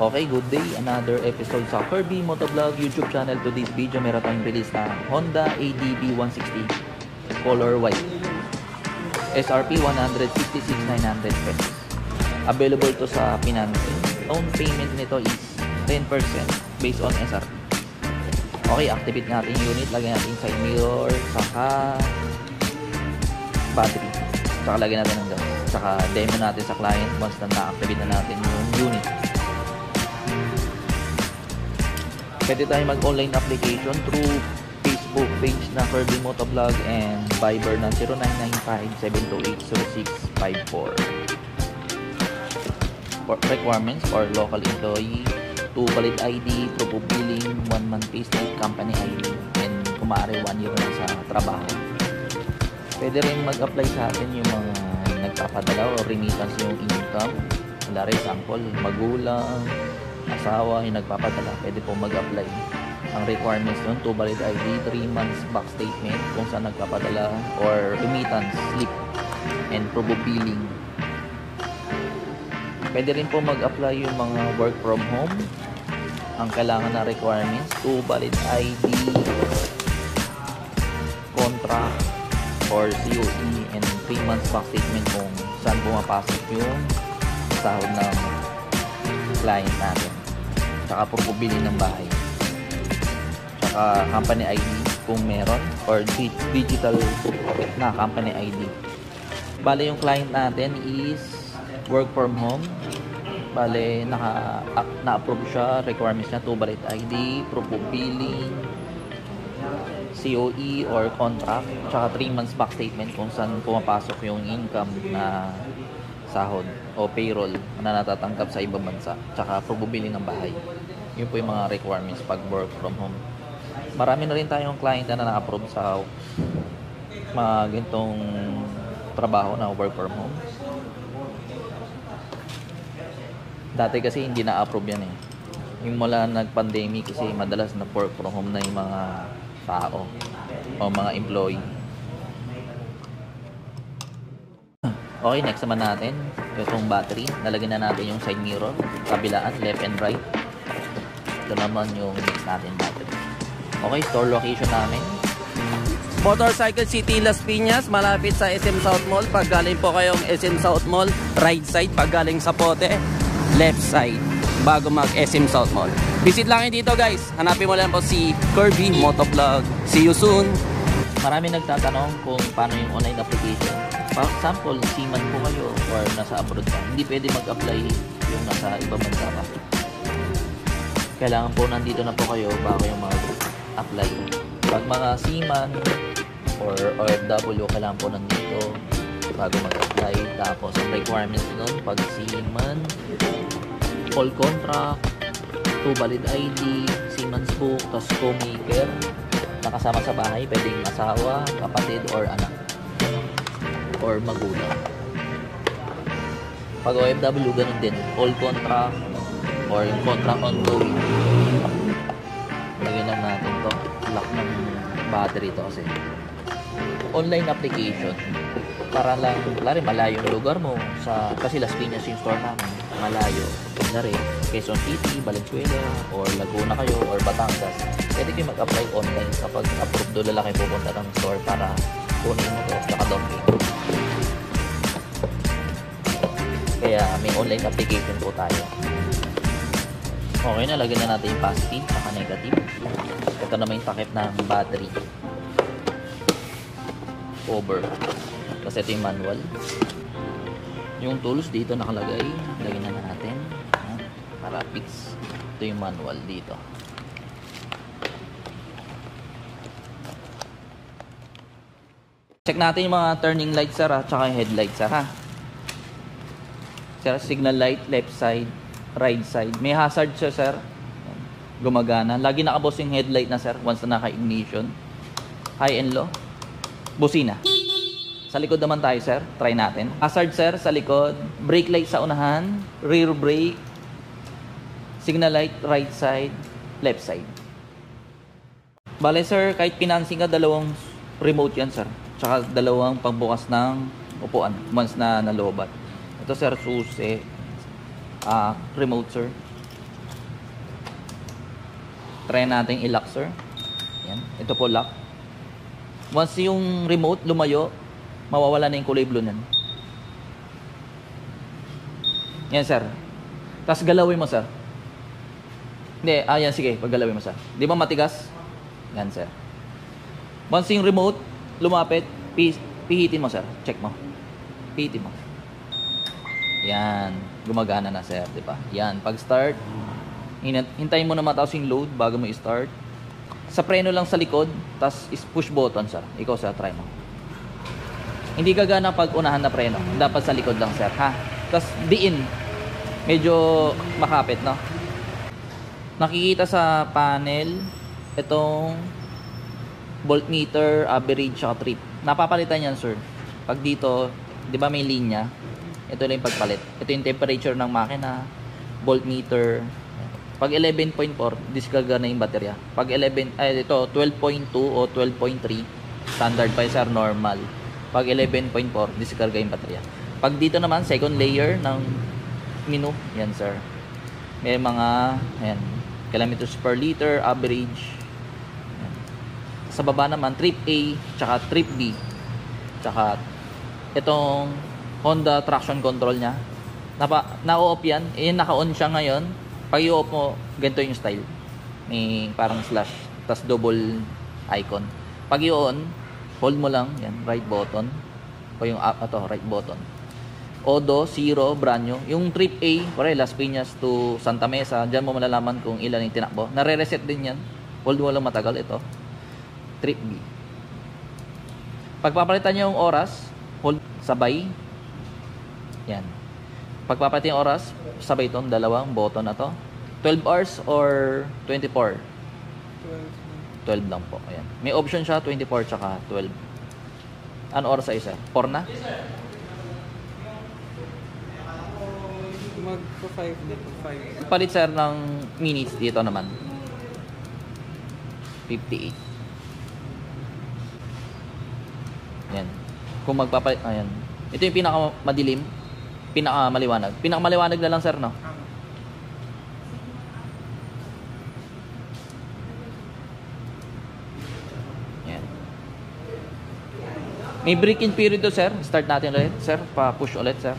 Okay, good day. Another episode sa Kirby Motovlog YouTube channel. Today's video, meron tayong release na Honda ADB 160 color white. SRP 156,900 pesos. Available to sa financing. Down payment nito is 10% based on SRP. Okay, activate natin yung unit. Lagyan natin side mirror, saka battery. Saka lagyan natin ng gas. Saka demo natin sa client once na na-activate na natin yung unit. Pwede tayo mag-online application through Facebook page na Kirby Motovlog and Viber na 0995-728-0654. For requirements for local employee, 2 valid ID, proof of billing, 1 month payslip, company ID, and kung maaari 1 year na sa trabaho. Pwede rin mag-apply sa atin yung mga nagpapadala o remittance yung income. Wala rin sample, magulang, asawa yung nagpapadala, pwede po mag-apply. Ang requirements nun, 2 valid ID, 3 months back statement kung saan nagpapadala or remittance slip, and proof of billing. Pwede rin po mag-apply yung mga work from home. Ang kailangan na requirements, 2 valid ID, contract or COE, and 3 months back statement kung saan pumapasok yung sahod ng client natin. Tsaka proof of billing ng bahay. Tsaka company ID kung meron, or digital na company ID. Bale yung client natin is work from home. Bale na-approve siya. Requirements niya 2 valid ID, proof of billing, COE or contract, tsaka 3 months back statement kung saan pumapasok yung income na sahod o payroll na natatanggap sa ibang bansa, tsaka proof of billing ng bahay. Yun po yung mga requirements pag work from home. Marami na rin tayong client na na-approve sa mga ganitong trabaho na work from home. Dati kasi hindi na-approve yan eh. Yung mula nag-pandemic kasi madalas na work from home na yung mga tao o mga employee. Okay, next naman natin itong battery. Nalagyan na natin yung side mirror, kabilaan, left and right. Ito naman yung next natin battery. Okay, store location namin, Motorcycle City, Las Piñas, malapit sa SM South Mall. Pag galing po kayong SM South Mall, right side. Pag galing sa Pote, left side, bago mag SM South Mall. Visit lang dito guys. Hanapin mo lang po si Kirby Motovlog. See you soon. Marami nagtatanong kung paano yung online application. For example, seaman po kayo or nasa abroad pa, hindi pwede mag-apply yung nasa ibang bansa pa. Kailangan po nandito na po kayo bago yung mag-apply. Pag mga seaman or OFW, kailangan po nandito bago mag-apply. Tapos ang requirements nun, pag seaman, all contract, 2 valid ID, seaman's book, tapos co-maker, nakasama sa bahay, pwedeng asawa, kapatid, or anak, or magulang. Pag OFW, ganun din, all contract or yung contract ongoing. Lagyan lang natin to, lock ng battery to kasi online application para lang, klaro, malayo yung lugar mo sa, kasi Las Piñas yung store namin, malayo na rin, Quezon City, Valenzuela, or Laguna kayo, or Batangas, pwede kayo mag-apply online. Kapag approved, doon lang kayo pupunta ng store para kunin mo to, saka down payment. Kaya may online application po tayo. Okay na, lagyan na natin yung positive saka negative. Ito naman yung takip ng battery cover, kasi ito yung manual. Yung tools dito nakalagay, lagyan na natin para fix. Ito yung manual dito. Check natin yung mga turning lights, sir, at saka yung headlights, sir, ha. Sir, signal light, left side, right side. May hazard siya, sir. Gumagana. Lagi nakaboss yung headlight na, sir, once na naka-ignition. High and low. Busina. Sa likod naman tayo, sir. Try natin. Hazard, sir, sa likod. Brake light sa unahan. Rear brake. Signal light, right side, left side. Bale, sir, kahit financing ka, dalawang remote yan, sir. Tsaka dalawang pagbukas ng upuan once na nalobat. Ito, sir, susi. Remote, sir. Try natin i-lock, sir. Yan. Ito po, lock. Once yung remote lumayo, mawawala na yung kulay blue nan. Yan, sir. Tapos galawin mo, sir. Hindi, yan, sige, paggalawin mo, sir. Di ba matigas? Yan, sir. Once yung remote lumapit, pihitin mo, sir. Check mo. Pihitin mo. Yan. Gumagana na, sir. Di ba? Yan. Pag start, hintayin mo na mataas yung load bago mo i-start. Sa preno lang sa likod, tas is push button, sir. Ikaw, sir, try mo. Hindi gagana pag unahan na preno. Dapat sa likod lang, sir, ha? Tas diin. Medyo makapit, no? Nakikita sa panel itong voltmeter, average, at trip. Napapalitan yan, sir. Pag dito, di ba may linya? Ito lang yung pagpalit. Ito yung temperature ng makina, voltmeter. Pag 11.4, discarga na yung baterya. Pag 12.2 o 12.3, standard pa yun, sir, normal. Pag 11.4, discarga yung baterya. Pag dito naman, second layer ng menu, yan, sir. May mga, ayan, kilometers per liter, average. Ayan. Sa baba naman, trip A, tsaka trip B. Tsaka, itong Honda traction control niya. Na-off yan. Naka-on siya ngayon. Pag i-off mo, ganito yung style. May parang slash, tas double icon. Pag i-on, hold mo lang, yan, right button. O yung right button. Odo, 0, brand new. Yung trip A, pare, Las Piñas to Santa Mesa, dyan mo malalaman kung ilan yung tinakbo. Nare-reset din yan. Hold mo lang matagal ito. Trip B. Pagpapalitan nyo yung oras, hold, sabay. Yan. Pagpapalitan yung oras, sabay itong dalawang button na to. 12 hours or 24? 12 lang po. Ayan. May option siya, 24 tsaka 12. Ano oras sa isa? 4 na? Yes, sir. Mag-5 dito, 5. Palit, sir, ng minutes dito naman. 58. Yan. Kung magpapalit, ayan. Ito yung pinakamadilim, pinakamaliwanag. Pinakamaliwanag na lang, sir, no? Yan. May break-in period to, sir. Start natin ulit, sir. Pa-push ulit, sir.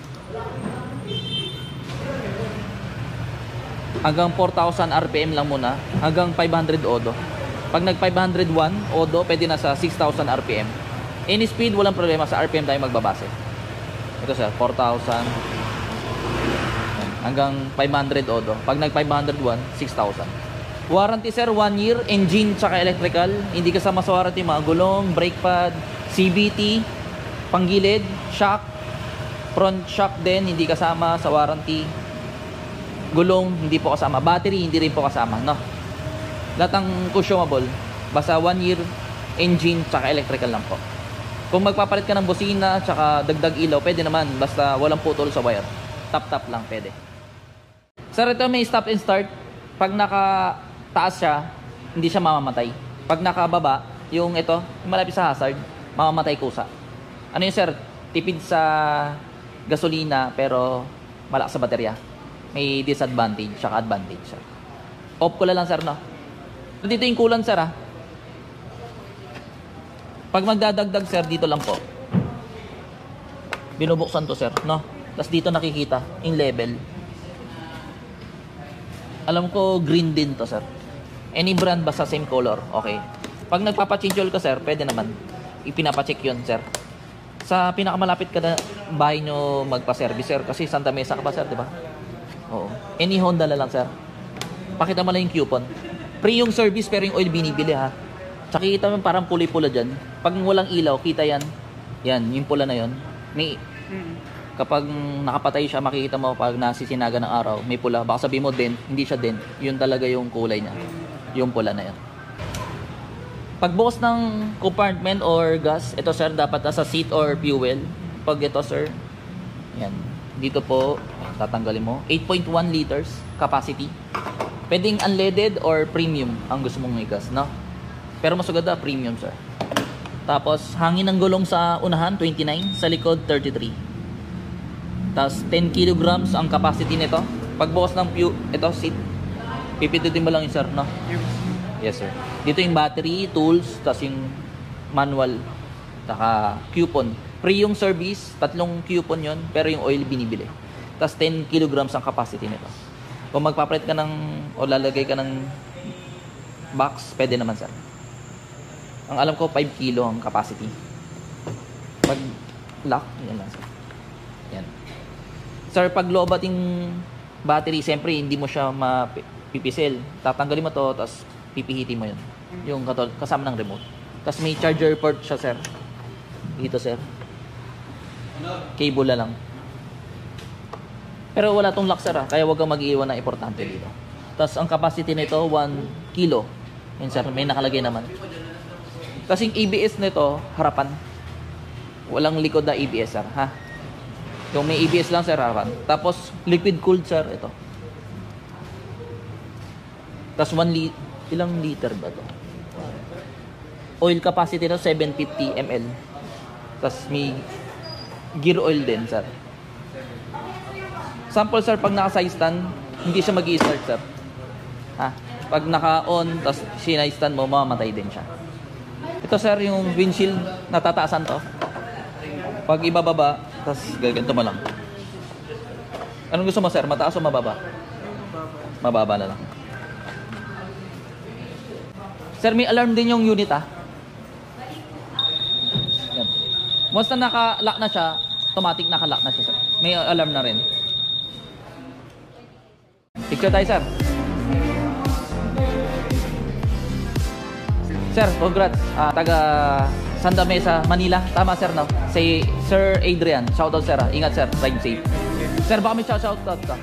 Hanggang 4,000 RPM lang muna. Hanggang 500 odo. Pag nag 501 odo, pwede na sa 6,000 RPM. Any speed, walang problema. Sa RPM tayo magbabase. Ito, sir, 4,000. Hanggang 500 odo. Pag nag 501, 6,000. Warranty, sir, 1 year. Engine tsaka electrical. Hindi kasama sa warranty mga gulong, brake pad, CVT, panggilid, shock, front shock din, hindi kasama sa warranty. Gulong, hindi po kasama. Battery, hindi rin po kasama, no? Lahat ng consumable, basta 1 year, engine, tsaka electrical lang po. Kung magpapalit ka ng busina, tsaka dagdag ilaw, pwede naman, basta walang putol sa wire. Tap-tap lang, pwede. Sir, ito may stop and start. Pag nakataas siya, hindi siya mamamatay. Pag nakababa, yung ito, malapit sa hazard, mamamatay kusa. Ano yun, sir? Tipid sa gasolina, pero malakas sa baterya. May disadvantage, tsaka advantage, sir. Off ko lang, sir, no? Dito yung coolant, sir, ha? Pag magdadagdag, sir, dito lang po. Binubuksan to, sir, no? Tapos dito nakikita yung level. Alam ko, green din to, sir. Any brand, basta same color, okay. Pag nagpapachange oil ka, sir, pwede naman. Ipinapacheck yun, sir. Sa pinakamalapit ka na bahay nyo magpa-service, sir. Kasi Santa Mesa ka pa, sir, di ba? Oo. Any Honda na lang, sir. Pakita mo lang yung coupon. Free yung service pero yung oil binibili, ha. Tsaka kita mo parang puli-pula dyan. Pag walang ilaw, kita yan. Yan, yung pula na yon. May kapag nakapatay siya, makikita mo pag nasisinaga ng araw, may pula. Baka sabihin mo dent, hindi siya dent. Yun talaga yung kulay niya. Yung pula na yan. Pagbukas ng compartment or gas, ito sir, dapat nasa seat or fuel. Pag ito sir, yan. Dito po, tatanggalin mo. 8.1 liters capacity. Pwedeng unleaded or premium ang gusto mong i-gas, no? Pero mas maganda, premium sir. Tapos, hangin ng gulong sa unahan, 29. Sa likod, 33. Tapos 10 kilograms ang capacity nito. Pagbukas ng ito seat, pipindutin mo lang yung sir, no? Yes sir. Dito yung battery, tools, tapos yung manual, saka coupon. Free yung service, 3 coupon yon, pero yung oil binibili. Tapos 10 kilograms ang capacity nito. Kung magpapalit ka ng o lalagay ka ng box, pwede naman sir. Ang alam ko 5 kilo ang capacity. Pag lock, yan lang sir. Yan. Sir, pag low bating battery, siyempre hindi mo siya mapipisil. Tatanggalin mo to, tapos pipihitin mo yun. Yung kasama ng remote. Tapos may charger port siya, sir. Dito, sir. Cable na lang. Pero wala tong lock, sir, kaya wag kang mag-iwan na importante dito. Tapos ang capacity nito, 1 kilo. Yun, sir, may nakalagay naman. Kasi yung ABS nito, harapan. Walang likod na ABS, sir, ha? Yung may ABS lang, sir, harapan. Tapos, liquid cooled, sir, ito. Tapos, ilang liter ba to? Oil capacity na 750 ml. Tapos, may gear oil din, sir. Sample, sir, pag naka-side stand, hindi siya mag-i-start, sir. Ha? Pag naka-on, tapos sinay stand mo, mamamatay din siya. Ito, sir, yung windshield, natataasan to. Pag ibababa, tapos gaganto mo lang. Anong gusto mo, sir? Mataas o mababa? Mababa na lang. Sir, may alarm din yung unit, ha? Yan. Once na naka-lock na siya, automatic naka-lock na siya, sir. May alarm na rin. Picture tayo, sir. Sir, congrats. Taga Santa Mesa, Manila. Tama, sir, no? Si Sir Adrian. Shoutout, sir. Ingat, sir. Ride safe. Sir, baka may shoutout ka.